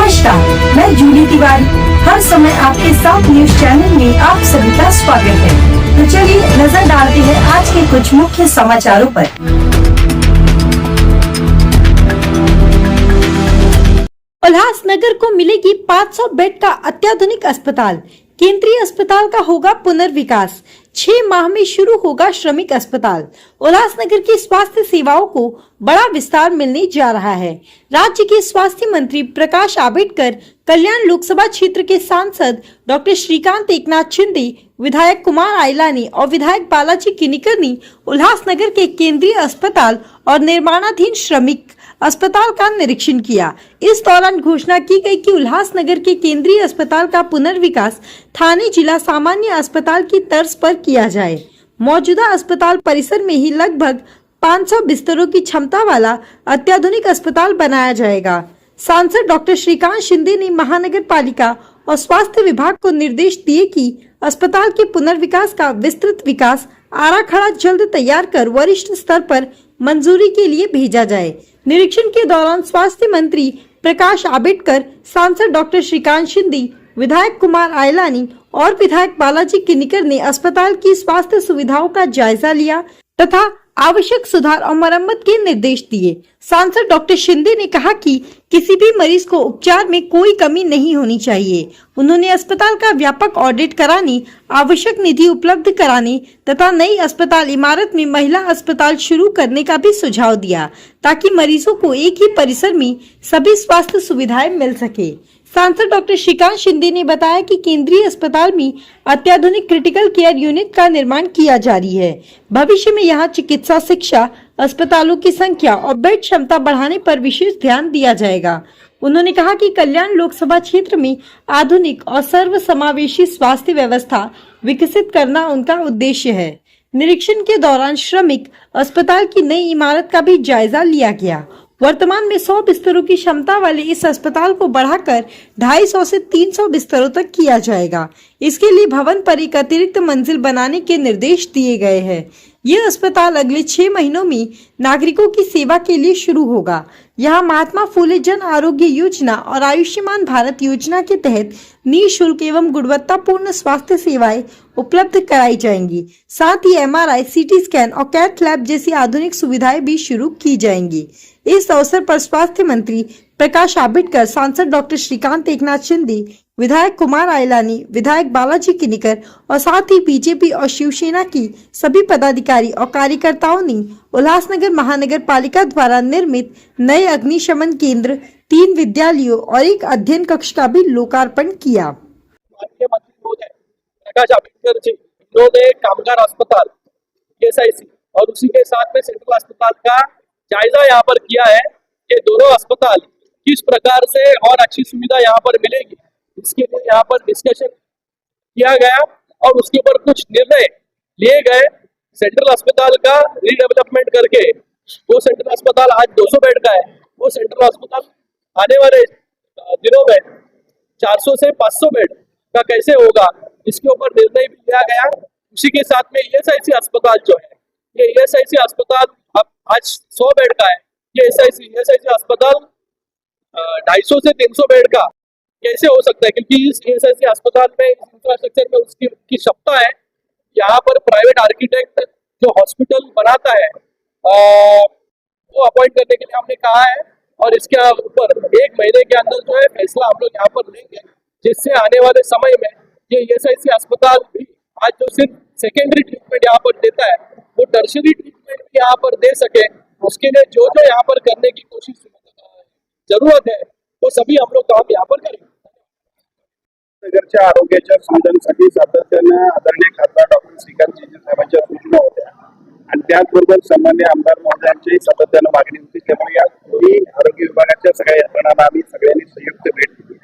नमस्कार, मैं जूली तिवारी। हर समय आपके साथ न्यूज चैनल में आप सभी का स्वागत है। तो चलिए नजर डालते हैं आज के कुछ मुख्य समाचारों पर। उल्लासनगर को मिलेगी 500 बेड का अत्याधुनिक अस्पताल। केंद्रीय अस्पताल का होगा पुनर्विकास। 6 माह में शुरू होगा श्रमिक अस्पताल। उल्लासनगर की स्वास्थ्य सेवाओं को बड़ा विस्तार मिलने जा रहा है। राज्य के स्वास्थ्य मंत्री प्रकाश आंबेडकर, कल्याण लोकसभा क्षेत्र के सांसद डॉक्टर श्रीकांत एकनाथ शिंदे, विधायक कुमार आइलानी और विधायक बालाजी किनीकर ने उल्लासनगर के केंद्रीय अस्पताल और निर्माणाधीन श्रमिक अस्पताल का निरीक्षण किया। इस दौरान घोषणा की गई कि उल्लासनगर के केंद्रीय अस्पताल का पुनर्विकास थाने जिला सामान्य अस्पताल की तर्ज पर किया जाए। मौजूदा अस्पताल परिसर में ही लगभग 500 बिस्तरों की क्षमता वाला अत्याधुनिक अस्पताल बनाया जाएगा। सांसद डॉक्टर श्रीकांत शिंदे ने महानगर पालिका और स्वास्थ्य विभाग को निर्देश दिए कि अस्पताल के पुनर्विकास का विस्तृत विकास आराखड़ा जल्द तैयार कर वरिष्ठ स्तर पर मंजूरी के लिए भेजा जाए। निरीक्षण के दौरान स्वास्थ्य मंत्री प्रकाश आंबेडकर, सांसद डॉक्टर श्रीकांत शिंदे, विधायक कुमार आइलानी और विधायक बालाजी किनीकर ने अस्पताल की स्वास्थ्य सुविधाओं का जायजा लिया तथा आवश्यक सुधार और मरम्मत के निर्देश दिए। सांसद डॉक्टर शिंदे ने कहा कि किसी भी मरीज को उपचार में कोई कमी नहीं होनी चाहिए। उन्होंने अस्पताल का व्यापक ऑडिट कराने, आवश्यक निधि उपलब्ध कराने तथा नई अस्पताल इमारत में महिला अस्पताल शुरू करने का भी सुझाव दिया, ताकि मरीजों को एक ही परिसर में सभी स्वास्थ्य सुविधाएं मिल सके। सांसद डॉक्टर श्रीकांत शिंदे ने बताया कि केंद्रीय अस्पताल में अत्याधुनिक क्रिटिकल केयर यूनिट का निर्माण किया जारी है। भविष्य में यहां चिकित्सा शिक्षा, अस्पतालों की संख्या और बेड क्षमता बढ़ाने पर विशेष ध्यान दिया जाएगा। उन्होंने कहा कि कल्याण लोकसभा क्षेत्र में आधुनिक और सर्वसमावेशी स्वास्थ्य व्यवस्था विकसित करना उनका उद्देश्य है। निरीक्षण के दौरान श्रमिक अस्पताल की नई इमारत का भी जायजा लिया गया। वर्तमान में 100 बिस्तरों की क्षमता वाले इस अस्पताल को बढ़ाकर 250 से 300 बिस्तरों तक किया जाएगा। इसके लिए भवन पर एक अतिरिक्त मंजिल बनाने के निर्देश दिए गए हैं। यह अस्पताल अगले 6 महीनों में नागरिकों की सेवा के लिए शुरू होगा। यहाँ महात्मा फूले जन आरोग्य योजना और आयुष्मान भारत योजना के तहत निःशुल्क एवं गुणवत्तापूर्ण स्वास्थ्य सेवाएं उपलब्ध कराई जाएंगी। साथ ही MRI, CT स्कैन और कैथ लैब जैसी आधुनिक सुविधाएं भी शुरू की जाएंगी। इस अवसर पर स्वास्थ्य मंत्री प्रकाश आंबेडकर, सांसद डॉक्टर श्रीकांत एकनाथ शिंदे, विधायक कुमार आइलानी, विधायक बालाजी किनीकर और साथ ही बीजेपी और शिवसेना की सभी पदाधिकारी और कार्यकर्ताओं ने उल्लासनगर महानगर पालिका द्वारा निर्मित नए अग्निशमन केंद्र, 3 विद्यालयों और एक अध्ययन कक्ष का भी लोकार्पण किया। प्रकाश आंबेडकर जी इन्होंने कामगार अस्पताल SIC और उसी के साथ में सेंट्रल अस्पताल का जायजा यहाँ पर किया है कि दोनों अस्पताल किस प्रकार से और अच्छी सुविधा यहाँ पर मिलेगी, इसके लिए यहाँ पर डिस्कशन किया गया और उसके ऊपर कुछ निर्णय लिए गए। सेंट्रल अस्पताल का रीडेवलपमेंट करके वो सेंट्रल अस्पताल आज 200 बेड का है, वो सेंट्रल अस्पताल आने वाले दिनों में 400 से 500 बेड का कैसे होगा, इसके ऊपर निर्णय भी लिया गया। उसी के साथ में ESIC अस्पताल जो है, ये ESIC अस्पताल अब आज 100 बेड का है। ये ESIC अस्पताल 250 से 300 बेड का कैसे हो सकता है, क्योंकि इस ESIC अस्पताल में इंफ्रास्ट्रक्चर में उसकी क्षमता है। यहाँ पर प्राइवेट आर्किटेक्ट जो हॉस्पिटल बनाता है वो अपॉइंट करने के लिए हमने कहा है और इसके ऊपर 1 महीने के अंदर जो है फैसला हम लोग यहाँ पर लेंगे, जिससे आने वाले समय में ये ESIC अस्पताल भी आज जो सिर्फ सेकेंडरी ट्रीटमेंट यहाँ पर देता है वो टर्शरी ट्रीटमेंट भी यहाँ पर दे सके। उसके लिए जो जो यहाँ पर करने की कोशिश जरूरत है वो सभी हम लोग काम यहाँ पर करेंगे। नगरच्या आरोग्याच्या सुविधांसाठी सातत्यानं आदरणीय खासदार डॉक्टर श्रीकांत शिंदे साहेबांच्या सूचना होत्या आणि त्याचबरोबर सन्माननीय आमदार महोदयांची सातत्यानं मागणी होती। त्यामुळे या दोन्ही आरोग्य विभागाच्या सगळ्या यंत्रणांना आम्ही सगळ्यांनी संयुक्त भेट दिली।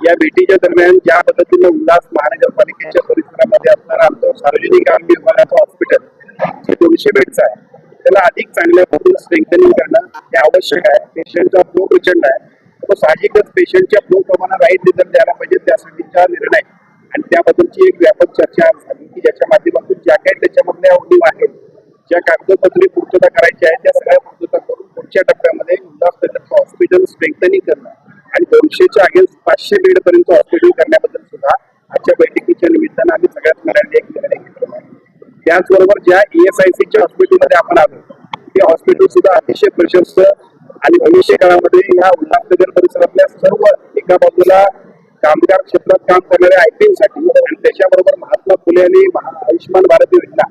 या भेटीच्या दरम्यान ज्या पद्धतीने उल्हास महानगरपालिकेच्या परिसरामध्ये असणारा आमचं सार्वजनिक आरोग्य विभागाचं हॉस्पिटल जे 200 बेडचं आहे त्याला अधिक चांगल्या पद्धतीने स्ट्रेंथनिंग करणं हे आवश्यक आहे। पेशंटचा फ्लो प्रचंड आहे, तो साहजिकच पेशंटच्या फ्लो प्रमाणे राईट रिझल्ट द्यायला पाहिजे, त्यासाठीचा निर्णय आणि त्याबद्दलची एक व्यापक चर्चा झाली की ज्याच्या माध्यमातून ज्या काही त्याच्यामधल्या उणीव आहेत, ज्या कागदपत्री पूर्तता करायची आहे त्या सगळ्या पूर्तता करून पुढच्या टप्प्यामध्ये उल्हासनगरचं हॉस्पिटल स्ट्रेंथनिंग करणं आणि 200च्या अगेन्स्ट 500 बेड पर्यंत हॉस्पिटल करण्याबद्दल सुद्धा आजच्या बैठकीच्या निमित्तानं आम्ही सगळ्यात नव्याने एक निर्णय घेतला आहे. त्याचबरोबर ज्या ESICच्या हॉस्पिटलमध्ये आपण आलो ते हॉस्पिटल सुद्धा अतिशय प्रशस्त आणि भविष्य काळामध्ये या उल्हासनगर परिसरातल्या सर्व एका बाजूला कामगार क्षेत्रात काम करणाऱ्या IPMसाठी आणि त्याच्याबरोबर महात्मा फुले आणि आयुष्यमान भारत योजना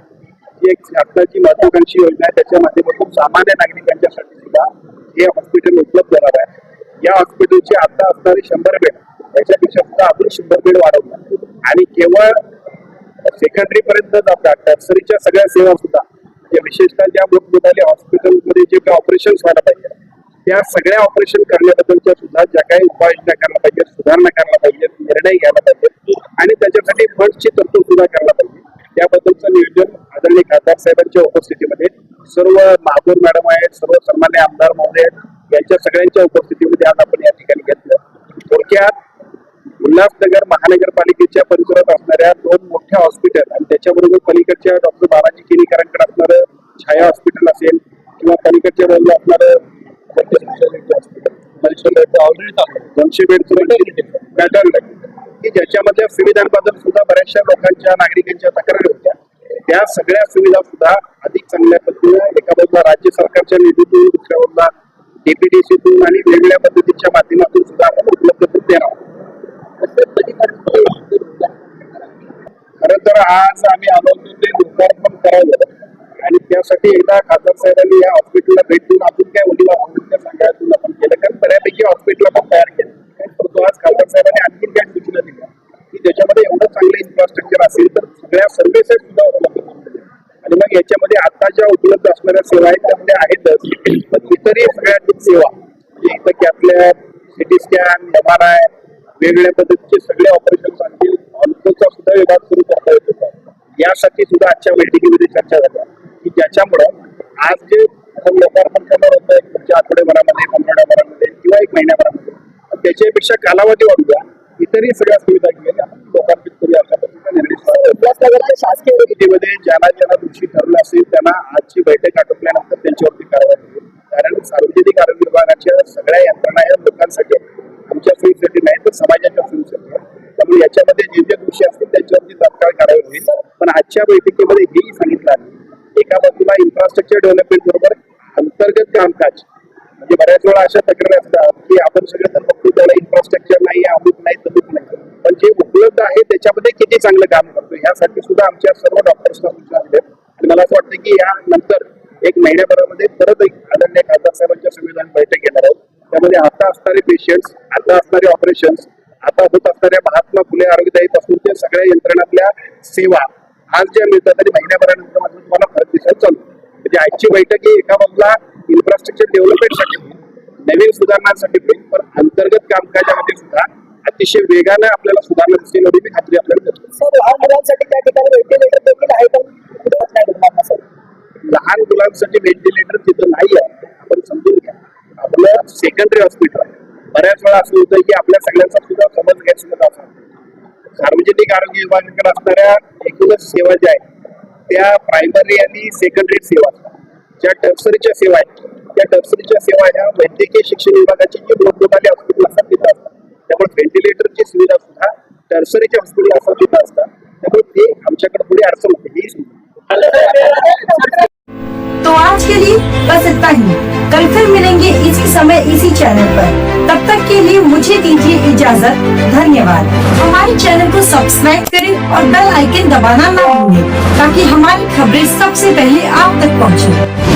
ही एक शासनाची महत्वाकांक्षी योजना आहे. त्याच्या माध्यमातून सामान्य नागरिकांच्यासाठी सुद्धा हे हॉस्पिटल उपलब्ध होणार आहे. या हॉस्पिटलची आता असणारी 100 बेड त्याच्यापेक्षा सुद्धा आपण 100 बेड वाढवणार आणि केवळ सेकंडरी पर्यंत जातात टर्सरीच्या सगळ्या सेवा सुद्धा म्हणजे विशेषतः ज्या मोठमोठ्या हॉस्पिटलमध्ये जे काही ऑपरेशन व्हायला पाहिजे त्या सगळ्या ऑपरेशन करण्याबद्दलच्या सुद्धा ज्या काही उपाययोजना करायला पाहिजेत, सुधारणा करायला पाहिजेत, निर्णय घ्यायला पाहिजेत आणि त्याच्यासाठी फंडची तरतूद सुद्धा करायला पाहिजे. त्याबद्दलचं नियोजन आदरणीय खासदार साहेबांच्या उपस्थितीमध्ये सर्व महापौर मॅडम आहेत, सर्व सन्मान्य आमदार महोदय यांच्या सगळ्यांच्या उपस्थितीमध्ये आज आपण या ठिकाणी घेतलं. थोडक्यात उल्हासनगर महानगरपालिकेच्या परिसरात असणाऱ्या 2 मोठ्या हॉस्पिटल आणि त्याच्याबरोबर पलीकडच्या डॉक्टर बालाजी केनीकरांकडे असणारं छाया हॉस्पिटल असेल किंवा पलीकडच्या बाजूला असणारं ऑलरेडी 200 बेड की ज्याच्यामध्ये सुविधांबद्दल सुद्धा बऱ्याचशा लोकांच्या नागरिकांच्या तक्रारी होत्या. त्या सगळ्या सुविधा सुद्धा अधिक चांगल्या पद्धतीने एका बाजूला राज्य सरकारच्या निधीतून दुसऱ्या बाजूला DPDCतून आणि वेगवेगळ्या पद्धतीच्या माध्यमातून सुद्धा आपण उपलब्ध करून देणार. खरं तर आज आम्ही आलो ते लोकार्पण करावं आणि त्यासाठी एकदा खासदार साहेबांनी या हॉस्पिटलला भेट देऊन अजून काय उलिवा सांगायचं आपण केलं कारण बऱ्यापैकी हॉस्पिटल आपण तयार केलं. परंतु आज खासदार साहेबांनी आणखी काय सूचना दिल्या की त्याच्यामध्ये एवढं चांगलं इन्फ्रास्ट्रक्चर असेल तर सगळ्या सर्व्हिसेस सुद्धा उपलब्ध करून आणि मग याच्यामध्ये आता ज्या उपलब्ध असणाऱ्या सेवा आहेत त्यामध्ये आहेतच पण इतरही सगळ्या सेवा म्हणजे इथं की आपल्या CT स्कॅन, MRI वेगवेगळ्या पद्धतीचे सगळे ऑपरेशन असतील ऑल्कोचा सुद्धा विभाग सुरू करता येतो. यासाठी सुद्धा आजच्या बैठकीमध्ये चर्चा झाली की ज्याच्यामुळं आज जे आपण लोकार्पण करणार होतं एक पुढच्या आठवड्याभरामध्ये 15 किंवा 1 महिन्याभरामध्ये त्याच्यापेक्षा कालावधी वाढूया इतरही सगळ्या सुविधा घेऊन आपण लोकार्पित करूया अशा पद्धतीचा निर्णय शासकीय बैठकीमध्ये ज्यांना दोषी ठरलं असेल त्यांना आजची बैठक आटोपल्यानंतर त्यांच्यावरती कारवाई होईल. कारण सार्वजनिक आरोग्य विभागाच्या सगळ्या यंत्रणा या लोकांसाठी आमच्या सोयीसाठी नाही तर समाजाच्या सोयीसाठी त्यामुळे याच्यामध्ये जे दोषी असतील त्यांच्यावरती तात्काळ कारवाई होईल. पण आजच्या बैठकीमध्ये हेही सांगितलं आहे एका बाजूला इन्फ्रास्ट्रक्चर डेव्हलपमेंट बरोबर अंतर्गत कामकाज म्हणजे बऱ्याच वेळा अशा तक्रारी असतात की आपण सगळं तर बघतो त्याला इन्फ्रास्ट्रक्चर नाही अमुक नाही तमुक नाही पण जे उपलब्ध आहे त्याच्यामध्ये किती चांगलं काम करतो यासाठी सुद्धा आमच्या सर्व डॉक्टर्सना सूचना दिल्या आणि मला असं वाटतं की यानंतर 1 महिन्याभरामध्ये परत एक आदरणीय खासदार साहेबांच्या संविधान बैठक घेणार आहोत. त्यामध्ये आता असणारे पेशंट्स, आता असणारे ऑपरेशन्स, आता होत असणाऱ्या महात्मा फुले आरोग्यदायी पासून ते सगळ्या यंत्रणातल्या सेवा आज ज्या मिळतात आणि महिन्याभरानंतर मात्र तुम्हाला फरक दिसायला चालू म्हणजे आजची बैठक ही एका बाजूला इन्फ्रास्ट्रक्चर डेव्हलपमेंटसाठी नवीन सुधारणांसाठी पण अंतर्गत कामकाजामध्ये सुद्धा अतिशय वेगाने आपल्याला सुधारणा दिसेल एवढी खात्री आपल्याला देतो. लहान मुलांसाठी त्या ठिकाणी व्हेंटिलेटर देखील आहे पण लहान मुलांसाठी व्हेंटिलेटर तिथं नाही आहे आपण समजून घ्या. आपलं सेकंडरी हॉस्पिटल आहे. बऱ्याच वेळा असं होतं की आपल्या सगळ्यांचा सुद्धा समज गैरसमज असा सार्वजनिक आरोग्य विभागाकडे असणाऱ्या एकूणच सेवा ज्या आहेत त्या प्रायमरी आणि सेकंडरी सेवा ज्या टर्सरीच्या सेवा आहेत त्या टर्सरीच्या सेवा ह्या वैद्यकीय शिक्षण विभागाची जी मोठमोठाले हॉस्पिटल असतात तिथं असतात. त्यामुळे व्हेंटिलेटरची सुविधा सुद्धा टर्सरीच्या हॉस्पिटल असतात तिथं असतात. त्यामुळे ते आमच्याकडे थोडी अडचण होते ही सुविधा. तो आज के लिए बस इतना ही. कल फिर मिलेंगे इसी समय इसी चैनल पर. तब तक के लिए मुझे दीजिए इजाजत. धन्यवाद. हमारे चैनल को सब्सक्राइब करें और बेल आइकन दबाना ना भूलें ताकि हमारी खबरें सबसे पहले आप तक पहुंचे.